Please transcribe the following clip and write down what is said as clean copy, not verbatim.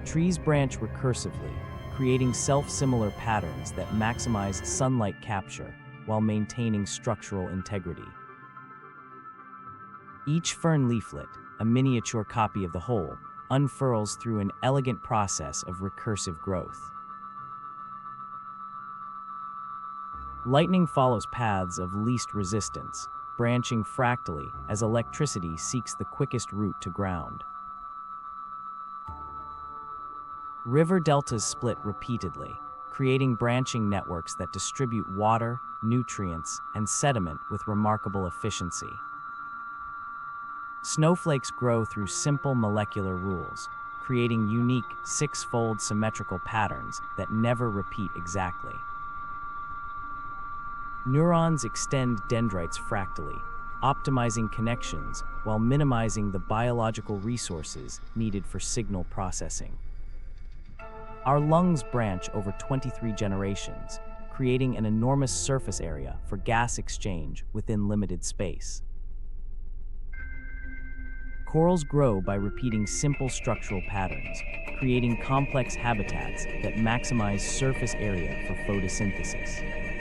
Trees branch recursively, creating self-similar patterns that maximize sunlight capture while maintaining structural integrity. Each fern leaflet, a miniature copy of the whole, unfurls through an elegant process of recursive growth. Lightning follows paths of least resistance, branching fractally as electricity seeks the quickest route to ground. River deltas split repeatedly, creating branching networks that distribute water, nutrients, and sediment with remarkable efficiency. Snowflakes grow through simple molecular rules, creating unique six-fold symmetrical patterns that never repeat exactly. Neurons extend dendrites fractally, optimizing connections while minimizing the biological resources needed for signal processing. Our lungs branch over 23 generations, creating an enormous surface area for gas exchange within limited space. Corals grow by repeating simple structural patterns, creating complex habitats that maximize surface area for photosynthesis.